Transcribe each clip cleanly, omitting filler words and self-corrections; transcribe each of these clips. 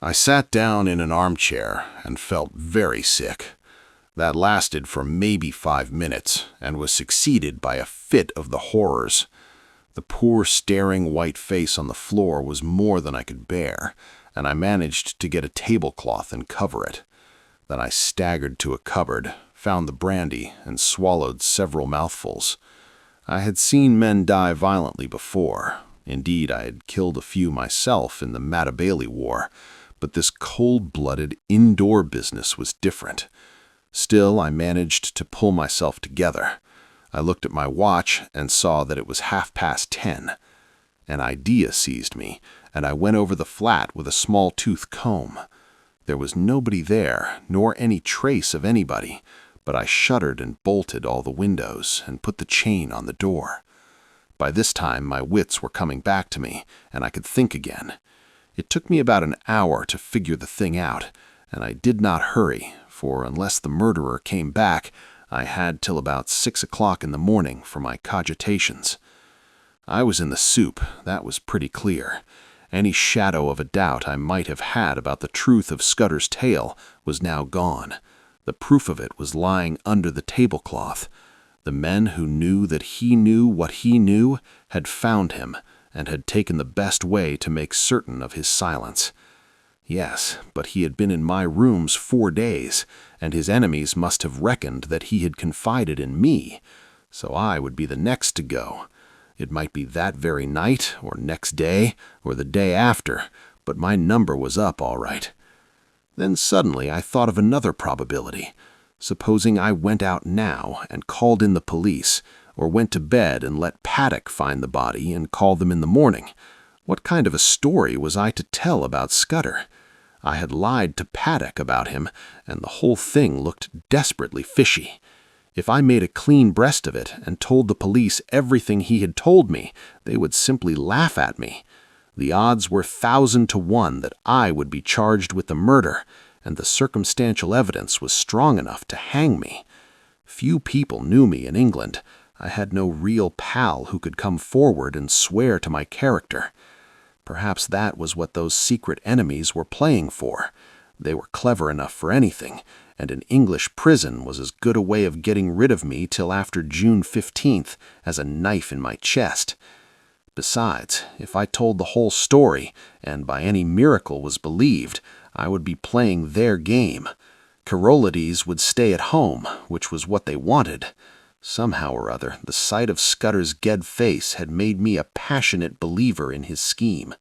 I sat down in an armchair and felt very sick. That lasted for maybe 5 minutes and was succeeded by a fit of the horrors. The poor staring white face on the floor was more than I could bear, and I managed to get a tablecloth and cover it. Then I staggered to a cupboard, found the brandy, and swallowed several mouthfuls. I had seen men die violently before. Indeed, I had killed a few myself in the Matabele War, but this cold-blooded indoor business was different. Still, I managed to pull myself together. I looked at my watch and saw that it was 10:30. An idea seized me, and I went over the flat with a small-tooth comb. There was nobody there, nor any trace of anybody, but I shuttered and bolted all the windows and put the chain on the door. By this time, my wits were coming back to me, and I could think again. It took me about an hour to figure the thing out, and I did not hurry, for unless the murderer came back, I had till about 6 o'clock in the morning for my cogitations. I was in the soup, that was pretty clear. Any shadow of a doubt I might have had about the truth of Scudder's tale was now gone. The proof of it was lying under the tablecloth. The men who knew that he knew what he knew had found him, and had taken the best way to make certain of his silence. Yes, but he had been in my rooms 4 days, and his enemies must have reckoned that he had confided in me, so I would be the next to go. It might be that very night, or next day, or the day after, but my number was up all right. Then suddenly I thought of another probability. Supposing I went out now and called in the police, or went to bed and let Paddock find the body and call them in the morning. What kind of a story was I to tell about Scudder? I had lied to Paddock about him, and the whole thing looked desperately fishy. If I made a clean breast of it and told the police everything he had told me, they would simply laugh at me. The odds were 1,000 to 1 that I would be charged with the murder, and the circumstantial evidence was strong enough to hang me. Few people knew me in England. I had no real pal who could come forward and swear to my character. Perhaps that was what those secret enemies were playing for. They were clever enough for anything, and an English prison was as good a way of getting rid of me till after June 15th as a knife in my chest. Besides, if I told the whole story, and by any miracle was believed, I would be playing their game. Carolides would stay at home, which was what they wanted. Somehow or other, the sight of Scudder's dead face had made me a passionate believer in his scheme.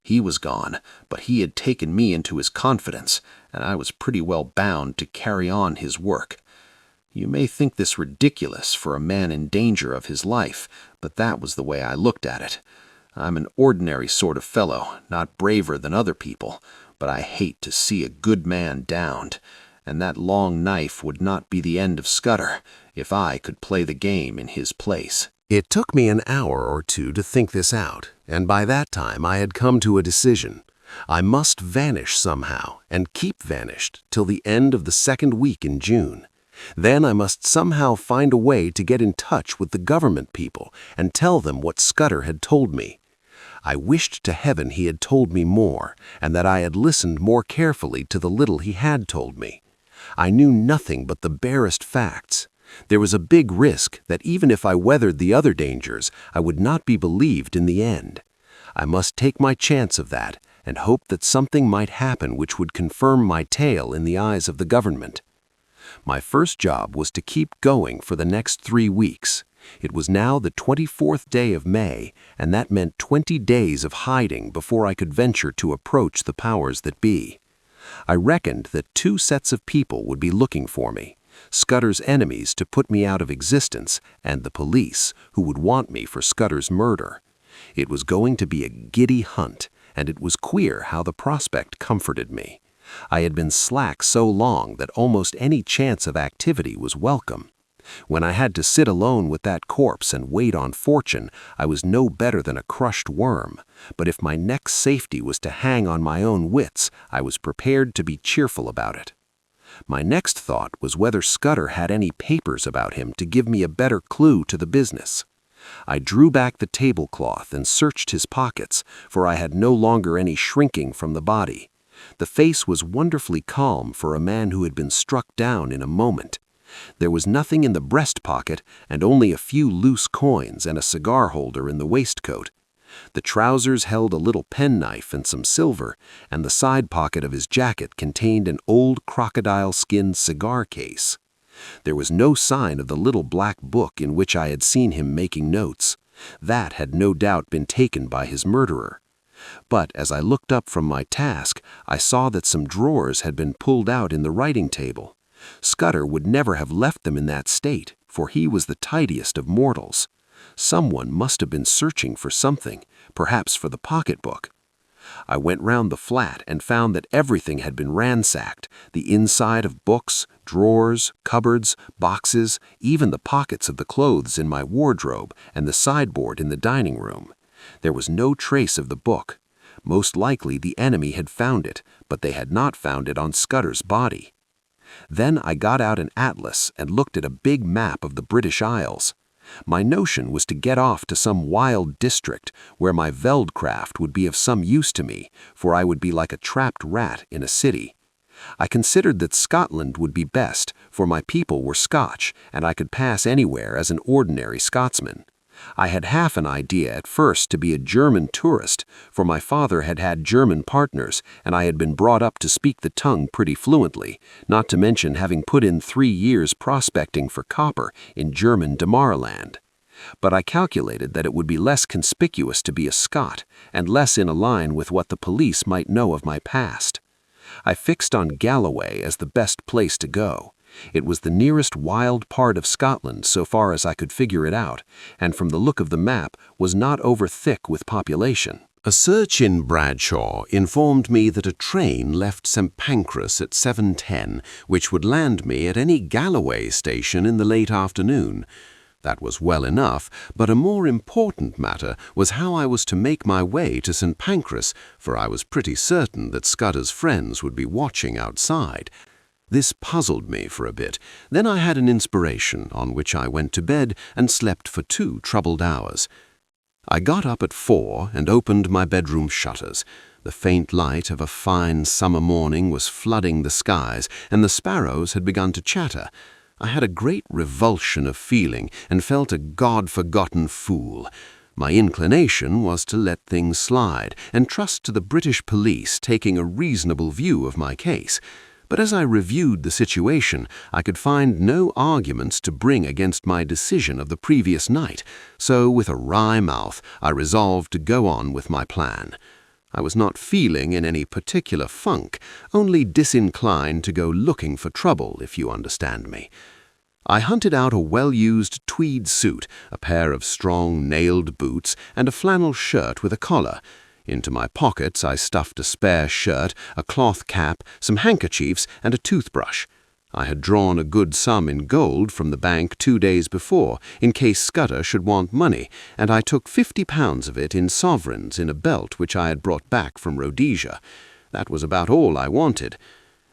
He was gone, but he had taken me into his confidence, and I was pretty well bound to carry on his work. You may think this ridiculous for a man in danger of his life, but that was the way I looked at it. I'm an ordinary sort of fellow, not braver than other people, but I hate to see a good man downed, and that long knife would not be the end of Scudder if I could play the game in his place. It took me an hour or two to think this out, and by that time I had come to a decision. I must vanish somehow, and keep vanished till the end of the second week in June. Then I must somehow find a way to get in touch with the government people and tell them what Scudder had told me. I wished to heaven he had told me more, and that I had listened more carefully to the little he had told me. I knew nothing but the barest facts. There was a big risk that even if I weathered the other dangers, I would not be believed in the end. I must take my chance of that, and hope that something might happen which would confirm my tale in the eyes of the government. My first job was to keep going for the next 3 weeks. It was now the 24th day of May, and that meant 20 days of hiding before I could venture to approach the powers that be. I reckoned that 2 sets of people would be looking for me. Scudder's enemies to put me out of existence, and the police, who would want me for Scudder's murder. It was going to be a giddy hunt, and it was queer how the prospect comforted me. I had been slack so long that almost any chance of activity was welcome. When I had to sit alone with that corpse and wait on fortune, I was no better than a crushed worm. But if my next safety was to hang on my own wits, I was prepared to be cheerful about it. My next thought was whether Scudder had any papers about him to give me a better clue to the business. I drew back the tablecloth and searched his pockets, for I had no longer any shrinking from the body. The face was wonderfully calm for a man who had been struck down in a moment. There was nothing in the breast pocket and only a few loose coins and a cigar holder in the waistcoat. The trousers held a little penknife and some silver, and the side pocket of his jacket contained an old crocodile-skin cigar case. There was no sign of the little black book in which I had seen him making notes. That had no doubt been taken by his murderer. But as I looked up from my task, I saw that some drawers had been pulled out in the writing table. Scudder would never have left them in that state, for he was the tidiest of mortals. Someone must have been searching for something, perhaps for the pocketbook. I went round the flat and found that everything had been ransacked, the inside of books, drawers, cupboards, boxes, even the pockets of the clothes in my wardrobe and the sideboard in the dining room. There was no trace of the book. Most likely the enemy had found it, but they had not found it on Scudder's body. Then I got out an atlas and looked at a big map of the British Isles. My notion was to get off to some wild district where my veldcraft would be of some use to me, for I would be like a trapped rat in a city. I considered that Scotland would be best, for my people were Scotch, and I could pass anywhere as an ordinary Scotsman. I had half an idea at first to be a German tourist, for my father had had German partners, and I had been brought up to speak the tongue pretty fluently, not to mention having put in 3 years prospecting for copper in German Damaraland. But I calculated that it would be less conspicuous to be a Scot, and less in a line with what the police might know of my past. I fixed on Galloway as the best place to go. It was the nearest wild part of Scotland so far as I could figure it out, and from the look of the map was not over thick with population. A search in Bradshaw informed me that a train left St Pancras at 7:10, which would land me at any Galloway station in the late afternoon. That was well enough, but a more important matter was how I was to make my way to St Pancras, for I was pretty certain that Scudder's friends would be watching outside. This puzzled me for a bit. Then I had an inspiration, on which I went to bed and slept for 2 troubled hours. I got up at 4 and opened my bedroom shutters. The faint light of a fine summer morning was flooding the skies, and the sparrows had begun to chatter. I had a great revulsion of feeling and felt a God-forgotten fool. My inclination was to let things slide and trust to the British police taking a reasonable view of my case. But as I reviewed the situation, I could find no arguments to bring against my decision of the previous night, so with a wry mouth I resolved to go on with my plan. I was not feeling in any particular funk, only disinclined to go looking for trouble, if you understand me. I hunted out a well-used tweed suit, a pair of strong nailed boots, and a flannel shirt with a collar. Into my pockets I stuffed a spare shirt, a cloth cap, some handkerchiefs, and a toothbrush. I had drawn a good sum in gold from the bank 2 days before, in case Scudder should want money, and I took £50 of it in sovereigns in a belt which I had brought back from Rhodesia. That was about all I wanted.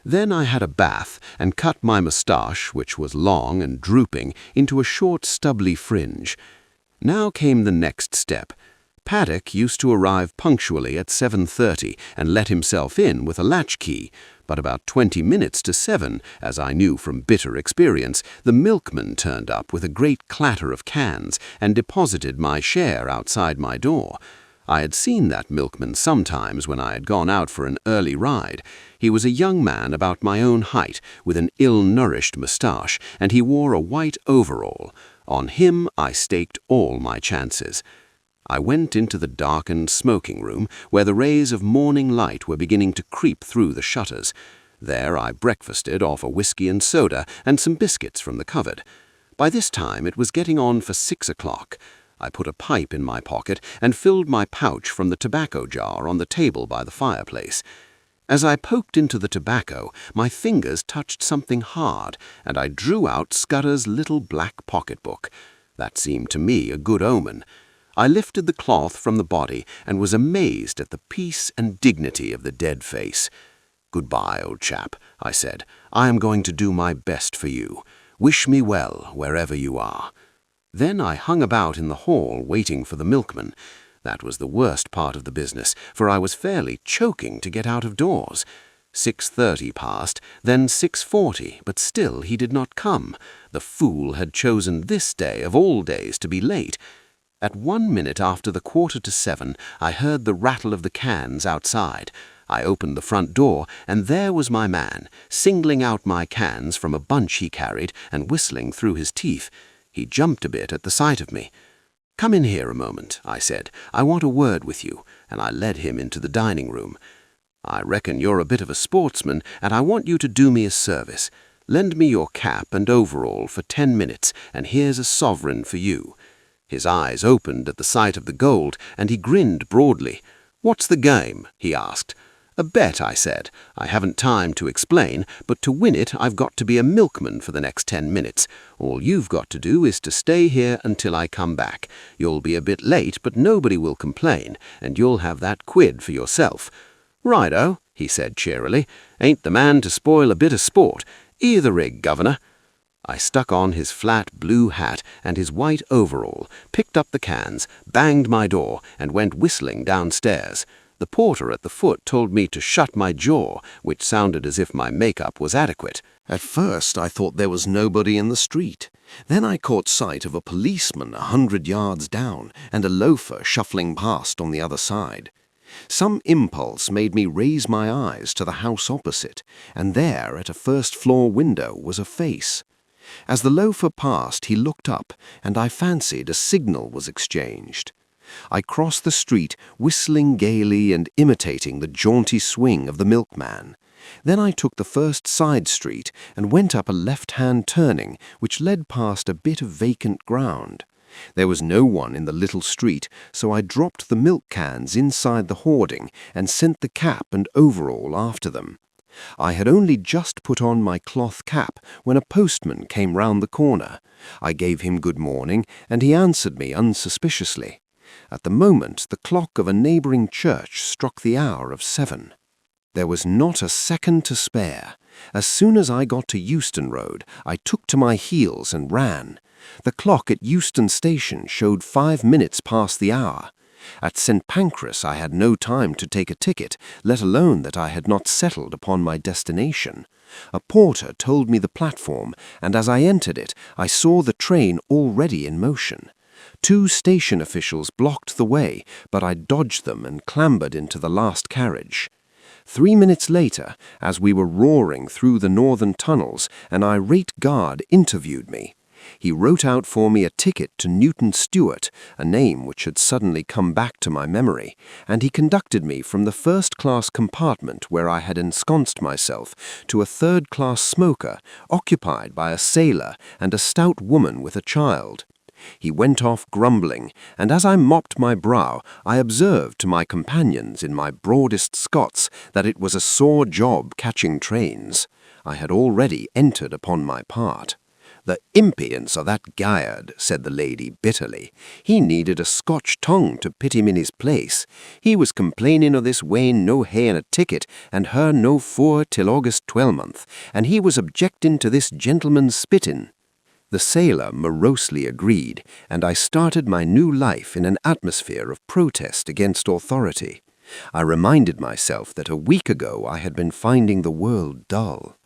Then I had a bath and cut my moustache, which was long and drooping, into a short stubbly fringe. Now came the next step. Paddock used to arrive punctually at 7:30 and let himself in with a latchkey, but about 20 minutes to 7, as I knew from bitter experience, the milkman turned up with a great clatter of cans and deposited my share outside my door. I had seen that milkman sometimes when I had gone out for an early ride. He was a young man about my own height, with an ill-nourished moustache, and he wore a white overall. On him I staked all my chances. I went into the darkened smoking room, where the rays of morning light were beginning to creep through the shutters. There I breakfasted off a whiskey and soda and some biscuits from the cupboard. By this time it was getting on for 6 o'clock. I put a pipe in my pocket and filled my pouch from the tobacco jar on the table by the fireplace. As I poked into the tobacco, my fingers touched something hard, and I drew out Scudder's little black pocketbook. That seemed to me a good omen. I lifted the cloth from the body and was amazed at the peace and dignity of the dead face. "Goodbye, old chap," I said. "I am going to do my best for you. Wish me well wherever you are." Then I hung about in the hall waiting for the milkman. That was the worst part of the business, for I was fairly choking to get out of doors. 6:30 passed, then 6:40, but still he did not come. The fool had chosen this day of all days to be late. At 1 minute after the 6:45, I heard the rattle of the cans outside. I opened the front door, and there was my man, singling out my cans from a bunch he carried and whistling through his teeth. He jumped a bit at the sight of me. "Come in here a moment," I said. "I want a word with you," and I led him into the dining room. "I reckon you're a bit of a sportsman, and I want you to do me a service. Lend me your cap and overall for 10 minutes, and here's a sovereign for you." His eyes opened at the sight of the gold, and he grinned broadly. "What's the game?" he asked. "A bet," I said. "I haven't time to explain, but to win it I've got to be a milkman for the next 10 minutes. All you've got to do is to stay here until I come back. You'll be a bit late, but nobody will complain, and you'll have that quid for yourself." "Righto," he said cheerily. "Ain't the man to spoil a bit of sport. Either rig, governor." I stuck on his flat blue hat and his white overall, picked up the cans, banged my door, and went whistling downstairs. The porter at the foot told me to shut my jaw, which sounded as if my makeup was adequate. At first I thought there was nobody in the street. Then I caught sight of a policeman 100 yards down and a loafer shuffling past on the other side. Some impulse made me raise my eyes to the house opposite, and there at a first-floor window was a face. As the loafer passed, he looked up, and I fancied a signal was exchanged. I crossed the street, whistling gaily and imitating the jaunty swing of the milkman. Then I took the first side street and went up a left-hand turning which led past a bit of vacant ground. There was no one in the little street, so I dropped the milk cans inside the hoarding and sent the cap and overall after them. I had only just put on my cloth cap when a postman came round the corner. I gave him good morning, and he answered me unsuspiciously. At the moment, the clock of a neighbouring church struck the hour of 7. There was not a second to spare. As soon as I got to Euston Road, I took to my heels and ran. The clock at Euston Station showed 5 minutes past the hour. At St. Pancras I had no time to take a ticket, let alone that I had not settled upon my destination. A porter told me the platform, and as I entered it, I saw the train already in motion. 2 station officials blocked the way, but I dodged them and clambered into the last carriage. 3 minutes later, as we were roaring through the northern tunnels, an irate guard interviewed me. He wrote out for me a ticket to Newton Stewart, a name which had suddenly come back to my memory, and he conducted me from the first-class compartment where I had ensconced myself to a third-class smoker, occupied by a sailor and a stout woman with a child. He went off grumbling, and as I mopped my brow, I observed to my companions in my broadest Scots that it was a sore job catching trains. I had already entered upon my part. "The impience of that Gaiard," said the lady bitterly. "He needed a Scotch tongue to pit him in his place. He was complaining of this weighin' no haeing a ticket, and her no fore till August 12th, and he was objecting to this gentleman's spitting." The sailor morosely agreed, and I started my new life in an atmosphere of protest against authority. I reminded myself that a week ago I had been finding the world dull.